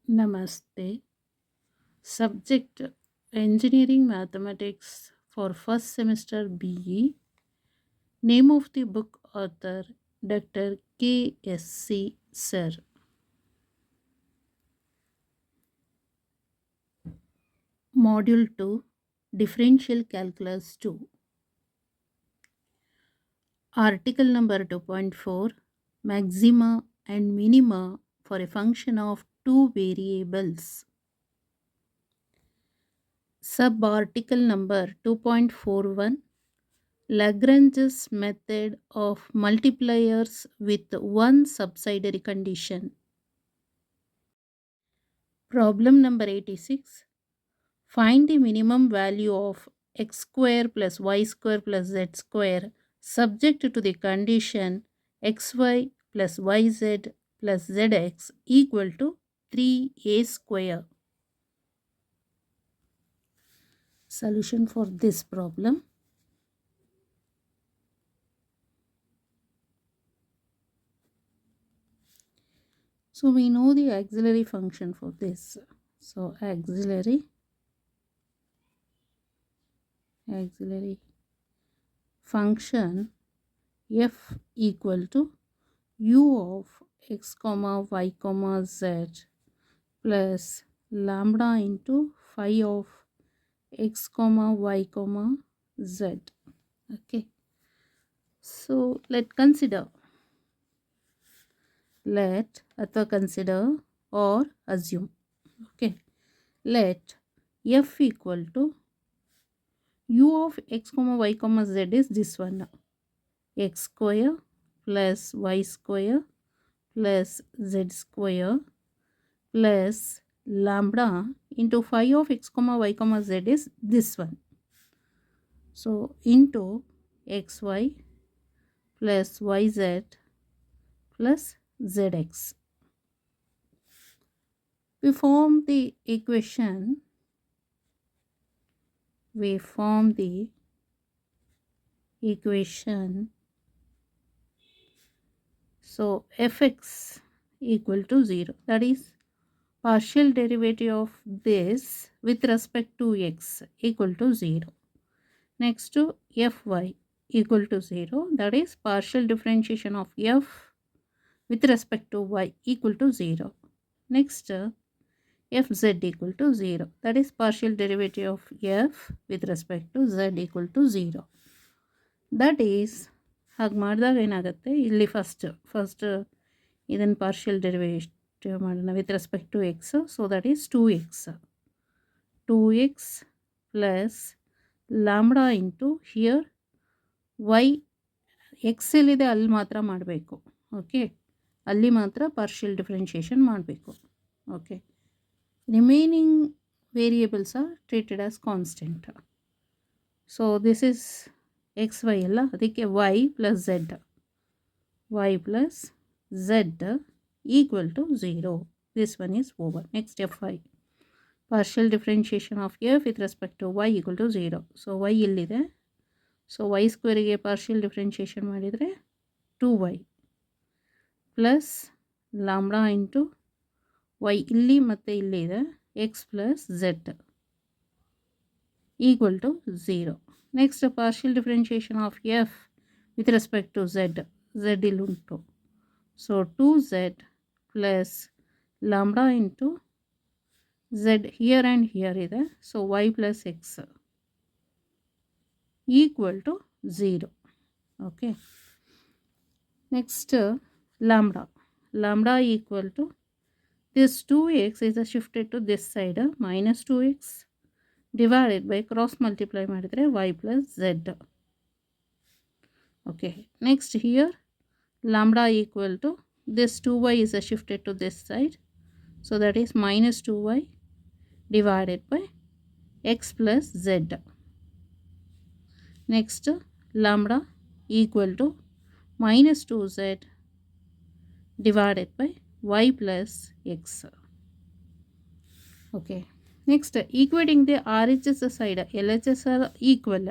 Namaste. Subject Engineering Mathematics for first semester BE. Name of the book author Dr. KSC Sir. Module 2 Differential Calculus 2. Article number 2.4 Maxima and minima for a function of two variables. Subarticle number 2.41 Lagrange's method of multipliers with one subsidiary condition. Problem number 86. Find the minimum value of x square plus y square plus z square subject to the condition xy plus yz plus zx equal to 3a square. Solution for this problem. So we know the auxiliary function for this. So auxiliary function f equal to u of x comma y comma z plus lambda into phi of x comma y comma z. Okay, so let consider or assume. Okay, let f equal to u of x comma y comma z is this one, x square plus y square plus z square plus lambda into phi of x comma y comma z is this one. So into xy plus yz plus zx. We form the equation. So fx equal to 0. That is partial derivative of this with respect to x equal to 0. Next to fy equal to 0. That is partial differentiation of f with respect to y equal to 0. Next fz equal to 0. That is partial derivative of f with respect to z equal to 0. That is ಹಾಗೆ ಮಾಡಿದಾಗ ಏನಾಗುತ್ತೆ ಇಲ್ಲಿ first ಇದನ್ನು partial derivative ಮಾಡೋಣ with respect to x. So that is 2x plus lambda into here y x ಎಲ್ಲಿದೆ ಅಲ್ಲಿ ಮಾತ್ರ ಮಾಡಬೇಕು. ಓಕೆ, ಅಲ್ಲಿ ಮಾತ್ರ ಪಾರ್ಷಿಯಲ್ ಡಿಫ್ರೆನ್ಷಿಯೇಷನ್ ಮಾಡಬೇಕು. Okay, remaining variables are treated as constant. So this is x y ಅಲ್ಲ, ಅದಕ್ಕೆ y plus z equal to 0. This one is over. Next fy partial differentiation of f with respect to y equal to 0. So y ಇಲ್ಲಿದೆ. So y ಸ್ಕ್ವೇರಿಗೆ partial differentiation ಮಾಡಿದರೆ 2y plus lambda into y ಇಲ್ಲಿ ಮತ್ತು ಇಲ್ಲಿ ಇದೆ x plus z equal to 0. Next partial differentiation of f with respect to z ಇಲ್ಲಿ ಉಂಟು. So 2z plus lambda into z here and here ಇದೆ. So y plus x equal to 0. Okay, next lambda equal to this 2x is shifted to this side minus 2x divided by cross multiply ಮಾಡಿದರೆ y plus z. Okay, next here lambda equal to this 2y is shifted to this side, so that is minus 2y divided by x plus z. Next lambda equal to minus 2z divided by y plus x. Okay, next equating the RHS side, LHS are equal.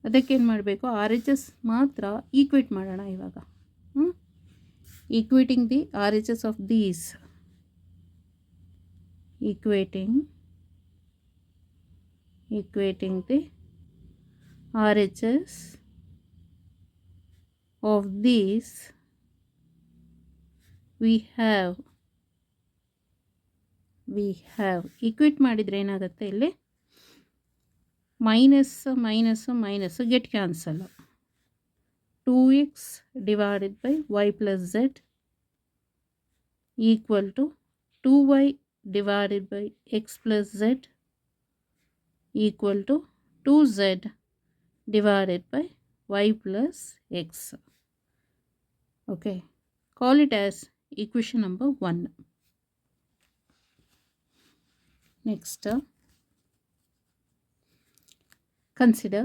ಅದಕ್ಕೇನು ಮಾಡಬೇಕು, RHS ಮಾತ್ರ equate ಮಾಡೋಣ ಇವಾಗ. Equating the RHS of these equating the RHS of these, we have equate ಮಾಡಿದರೆ ಏನಾಗುತ್ತೆ ಇಲ್ಲಿ minus get cancel 2x divided by y plus z equal to 2y divided by x plus z equal to 2z divided by y plus x. Okay, call it as equation number 1. Next, consider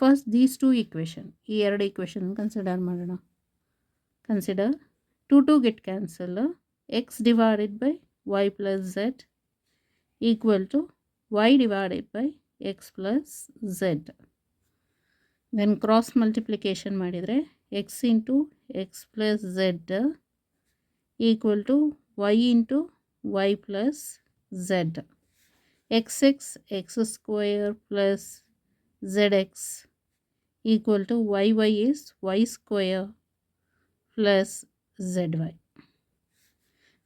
first these two equation. ಈ ಎರಡು equation consider ಮಾಡೋಣ. Consider 2 get cancel, x divided by y plus z equal to y divided by x plus z. Then cross multiplication ಮಾಡಿದರೆ x into x plus z equal to y into y plus z. xx x square plus zx equal to yy is y square plus zy.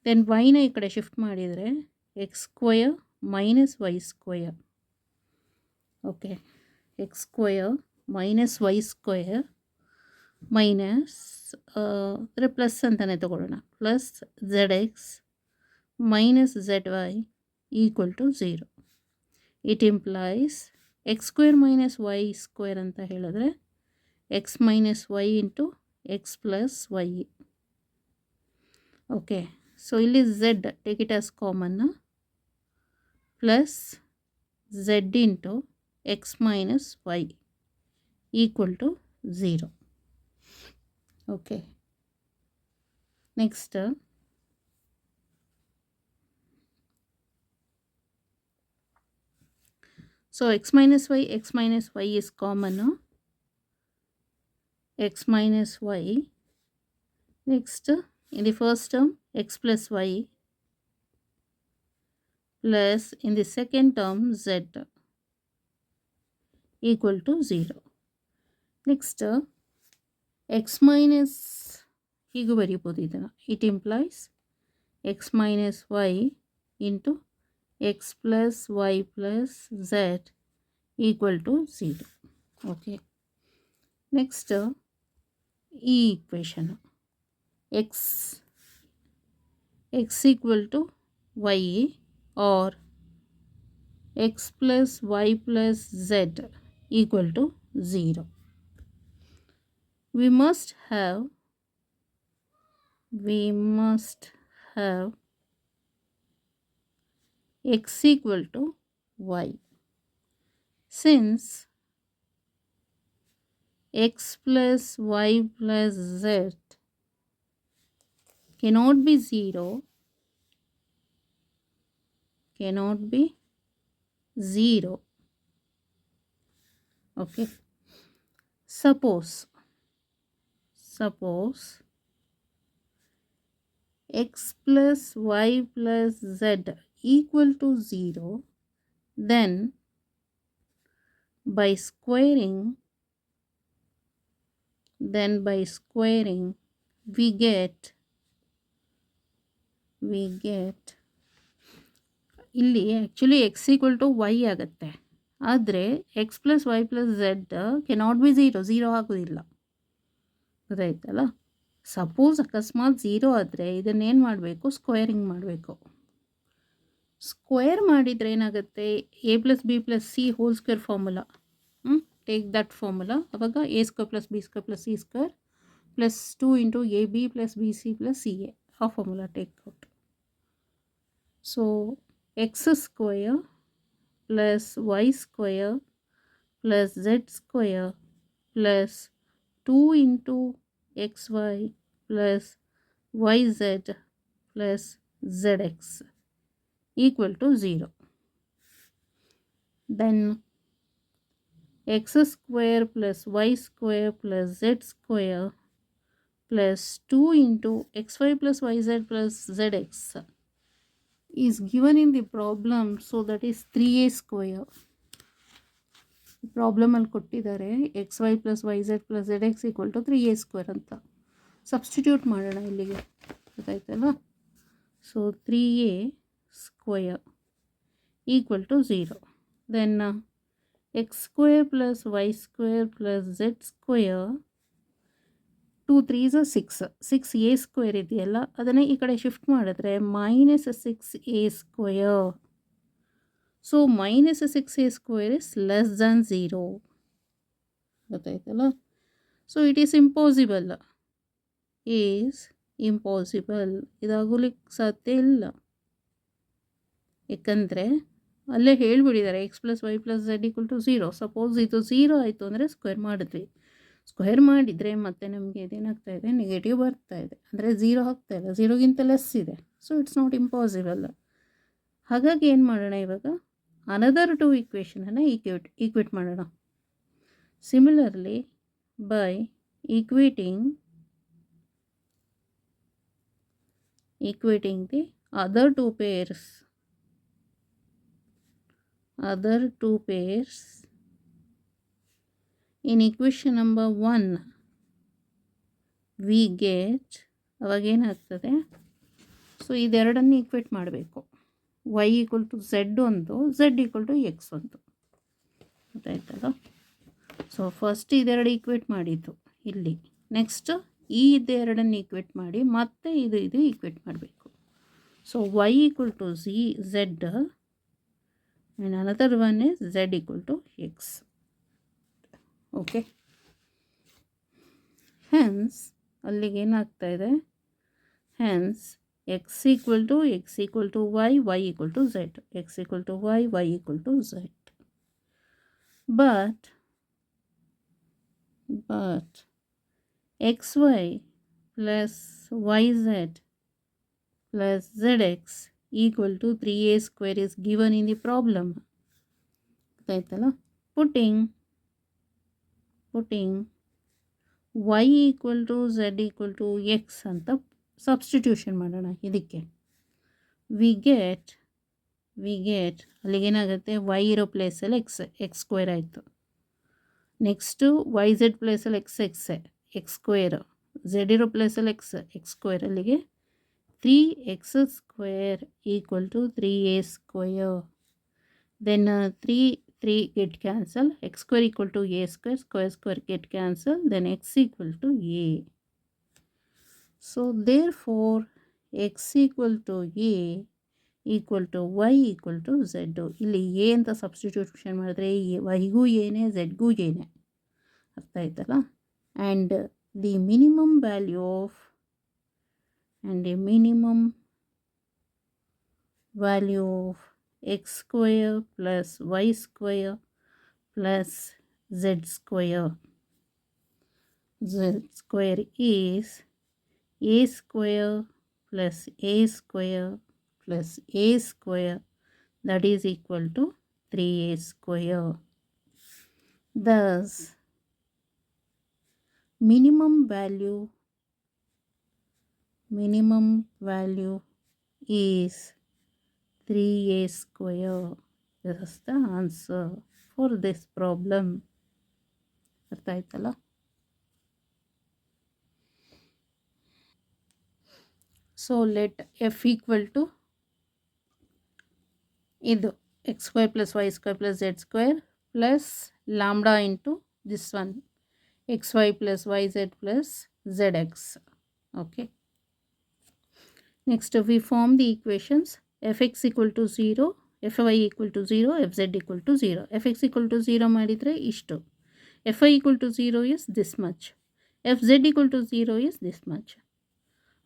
Then y ನ ಈ ಕಡೆ shift ಮಾಡಿದರೆ x square minus y square. Okay, x square minus y square minus ಅಂದರೆ plus ಅಂತಲೇ ತಗೊಳ್ಳೋಣ, plus zx minus zy equal to 0. It implies x square minus y square ಅಂತ ಹೇಳಿದ್ರೆ x minus y into x plus y. Okay, so ಇಲ್ಲಿ z take it as common, plus z into x minus y equal to 0. Okay, next so x minus y is common, x minus y. Next, in the first term x plus y plus in the second term z equal to 0. Next, x minus ಹೀಗೂ ಬರೀಬೋದು ಇದನ್ನು. It implies x minus y into x plus y plus z equal to 0. Okay, next ಈ equation x equal to y or x plus y plus z equal to 0. We must have x equal to y. Since x plus y plus z cannot be 0, okay, suppose x plus y plus z equal to 0, then by squaring we get ಇಲ್ಲಿ actually x equal to y ಆಗುತ್ತೆ, ಆದರೆ x plus y plus z cannot be zero ಆಗೋದಿಲ್ಲ, ಗೊತ್ತಾಯ್ತಲ್ಲ. Suppose ಅಕಸ್ಮಾತ್ zero ಆದರೆ ಇದನ್ನೇನು ಮಾಡಬೇಕು, squaring ಮಾಡಬೇಕು. ಸ್ಕ್ವೇರ್ ಮಾಡಿದರೆ ಏನಾಗುತ್ತೆ, a plus b plus c whole square formula, take that formula. ಅವಾಗ a square plus b square plus c square plus 2 into a b plus b c plus c a, ಆ formula take out. So x square plus y square plus z square plus 2 into xy plus yz plus zx equal to 0. Then x square plus y square plus z square plus 2 into xy plus yz plus zx is given in the problem, so that is 3a square. Problem ಅಲ್ಲಿ ಕೊಟ್ಟಿದ್ದಾರೆ x y plus y z plus z x equal to 3a square ಅಂತ. Substitute ಮಾಡೋಣ ಇಲ್ಲಿಗೆ, ಗೊತ್ತಾಯ್ತಲ್ಲ. So 3a square equal to 0. Then x square plus y square plus z square 2 3s 6a square ಇದೆಯಲ್ಲ ಅದನ್ನೇ ಈ ಕಡೆ ಶಿಫ್ಟ್ ಮಾಡಿದ್ರೆ -6a square. So -6a square is less than 0, ಗೊತ್ತಾಯ್ತಲ್ಲ. ಸೊ ಇಟ್ ಈಸ್ ಇಂಪಾಸಿಬಲ್, ಇದಾಗೋಲಿಕ್ಕೆ ಸಾಧ್ಯ ಇಲ್ಲ. ಯಾಕಂದರೆ ಅಲ್ಲೇ ಹೇಳಿಬಿಟ್ಟಿದ್ದಾರೆ X plus y plus z equal to 0. Suppose ಇದು 0 ಆಯಿತು ಅಂದರೆ ಸ್ಕ್ವೇರ್ ಮಾಡಿದ್ವಿ. ಸ್ಕ್ವೇರ್ ಮಾಡಿದರೆ ಮತ್ತೆ ನಮಗೆ ಇದೇನಾಗ್ತಾ ಇದೆ, ನೆಗೆಟಿವ್ ಬರ್ತಾ ಇದೆ, ಅಂದರೆ 0 ಆಗ್ತಾ ಇಲ್ಲ, 0ಗಿಂತ ಲೆಸ್ ಇದೆ. So it's not impossible. ಹಾಗಾಗಿ ಏನು ಮಾಡೋಣ, ಇವಾಗ ಅನದರ್ 2 ಈಕ್ವೇಷನನ್ನು ಈಕ್ವೇಟ್ ಮಾಡೋಣ. Similarly by equating the other two pairs in equation number 1 we get, ಅವಾಗೇನಾಗ್ತದೆ, ಸೊ ಇದೆರಡನ್ನು ಈಕ್ವೇಟ್ ಮಾಡಬೇಕು. y ಈಕ್ವಲ್ ಟು ಝೆಡ್ ಒಂದು, ಝೆಡ್ ಈಕ್ವಲ್ ಟು ಎಕ್ಸ್ ಒಂದು, ಗೊತ್ತಾಯ್ತಲ್ಲ. ಸೊ ಫಸ್ಟ್ ಇದೆರಡು ಈಕ್ವೇಟ್ ಮಾಡಿದ್ದು ಇಲ್ಲಿ, ನೆಕ್ಸ್ಟ್ ಈ ಇದೆರಡನ್ನು ಈಕ್ವೇಟ್ ಮಾಡಿ ಮತ್ತೆ ಇದು ಈಕ್ವೇಟ್ ಮಾಡಬೇಕು. So y equal to z and another one is z equal to x. Okay, hence ಅಲ್ಲಿಗೆ ಏನಾಗ್ತಾ ಇದೆ, hence x equal to y, y equal to z, x equal to y, y equal to z. But xy plus yz plus zx equal to 3a square is given in the problem. ಗೊತ್ತಾಯ್ತಲ್ಲ. putting y equal to z equal to x ಅಂತ substitution ಮಾಡೋಣ. ಇದಕ್ಕೆ we get ಅಲ್ಲಿಗೇನಾಗುತ್ತೆ, y ಇರೋ ಪ್ಲೇಸಲ್ಲಿ x square ಆಯಿತು. Next y z ಪ್ಲೇಸಲ್ಲಿ x square, z ಇರೋ ಪ್ಲೇಸಲ್ಲಿ ಎಕ್ಸ್ ಸ್ಕ್ವೇರ್, ಅಲ್ಲಿಗೆ 3x square equal to 3a square. Then 3 get cancel, x square equal to a square get cancel, then x equal to a. So therefore x equal to a equal to y equal to z. ಇಲ್ಲಿ a ಅಂತ substitution ಮಾಡಿದ್ರೆ yಗೂ ಏನೇ zಗೂ ಏನೇ, ಅರ್ಥ ಆಯ್ತಲ್ಲ. And the minimum value of x square plus y square plus z square is a square plus a square plus a square, that is equal to 3a square. Thus minimum value is 3a square. This is the answer for this problem. ಅರ್ಥ ಆಯ್ತಲ್ಲ. So let f equal to ಇದು x square plus y square plus z square plus lambda into this one x y plus y z plus z x. Okay, next we form the equations fx equal to 0, fy equal to 0, fz equal to 0. fx equal to 0 ಮಾಡಿದರೆ ಇಷ್ಟು, fy equal to 0 is this much, fz equal to 0 is this much.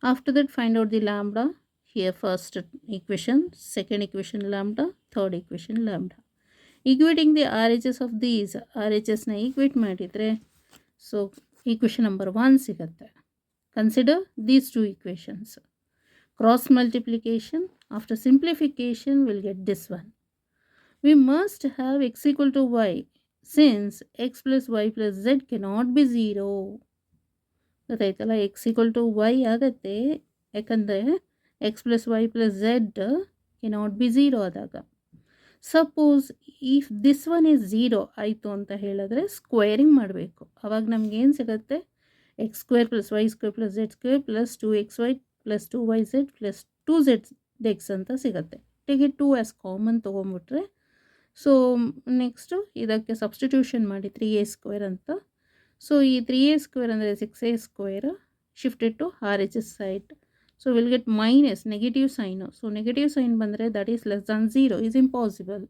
After that find out the lambda. Here first equation, second equation lambda, third equation lambda. Equating the RHS of these, RHSನ equate ಮಾಡಿದರೆ so equation number 1 ಸಿಗುತ್ತೆ. Consider these two equations. Cross multiplication, after simplification we'll get this one. We must have x equal to y, since x plus y plus z cannot be 0. ಗೊತ್ತಾಯ್ತಲ್ಲ. X equal to y ಆಗುತ್ತೆ, ಯಾಕಂದರೆ x plus y plus z cannot be zero ಆದಾಗ. Suppose if this one is zero ಆಯಿತು ಅಂತ ಹೇಳಿದ್ರೆ squaring ಮಾಡಬೇಕು. ಅವಾಗ ನಮಗೇನು ಸಿಗುತ್ತೆ, x square plus y square plus z square plus 2xy plus 2yz plus 2zx ಅಂತ ಸಿಗುತ್ತೆ. ಟೇಕ್ 2 ಆ್ಯಸ್ ಕಾಮನ್ ತೊಗೊಂಬಿಟ್ರೆ, ಸೊ ನೆಕ್ಸ್ಟು ಇದಕ್ಕೆ ಸಬ್ಸ್ಟಿಟ್ಯೂಷನ್ ಮಾಡಿ 3a² ಅಂತ. ಸೊ ಈ 3a² ಅಂದರೆ 6a² shifted to RHS side. So we'll get minus negative sign. So negative sign bandre, that is less than 0 is impossible.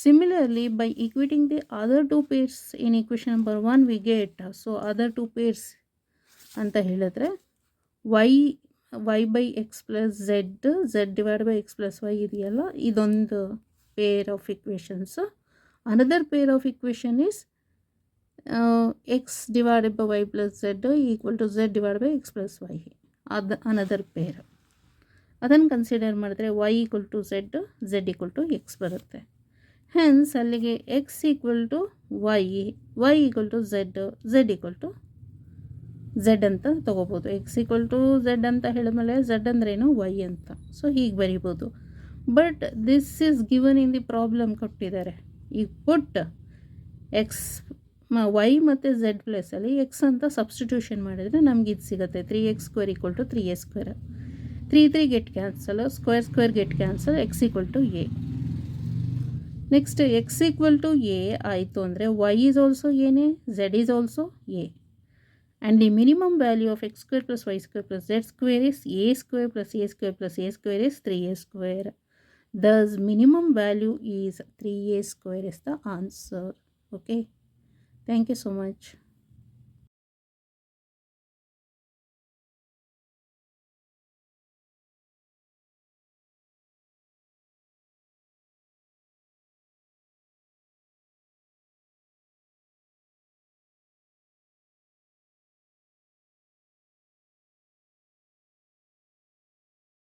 Similarly, by equating the other two pairs in equation number 1 we get, so other two pairs anta heladre y by x plus z divided by x plus y idiyalla, idondu pair of equations. Another pair of equation is x divided by y plus z equal to z divided by x plus y. Another pair ಅದನ್ನು consider ಮಾಡಿದ್ರೆ y equal to z equal to x ಬರುತ್ತೆ. Hence ಅಲ್ಲಿಗೆ x equal to y equal to z equal to z ಅಂತ ತೊಗೋಬೋದು. X equal to z ಅಂತ ಹೇಳಿದ್ಮೇಲೆ Z ಅಂದ್ರೇನು Y ಅಂತ, ಸೊ ಹೀಗೆ ಬರಿಬೋದು. But this is given in the problem ಕೊಟ್ಟಿದ್ದಾರೆ. ಈಗ ಪುಟ್ ಎಕ್ಸ್ ವೈ ಮತ್ತು ಝೆಡ್ ಪ್ಲೇಸಲ್ಲಿ ಎಕ್ಸ್ ಅಂತ ಸಬ್ಸ್ಟಿಟ್ಯೂಷನ್ ಮಾಡಿದರೆ ನಮ್ಗೆ ಇದು ಸಿಗುತ್ತೆ 3x² equal to 3a². 3 get cancel, square get cancel, x equal to a. Next x equal to a ಆಯಿತು ಅಂದರೆ ವೈ ಈಸ್ ಆಲ್ಸೋ ಎನೇ, z is also a. And the minimum value of x² plus y² plus z² is a² plus a² plus a² is 3a². Thus minimum value is 3a² is the answer. Okay. Thank you so much.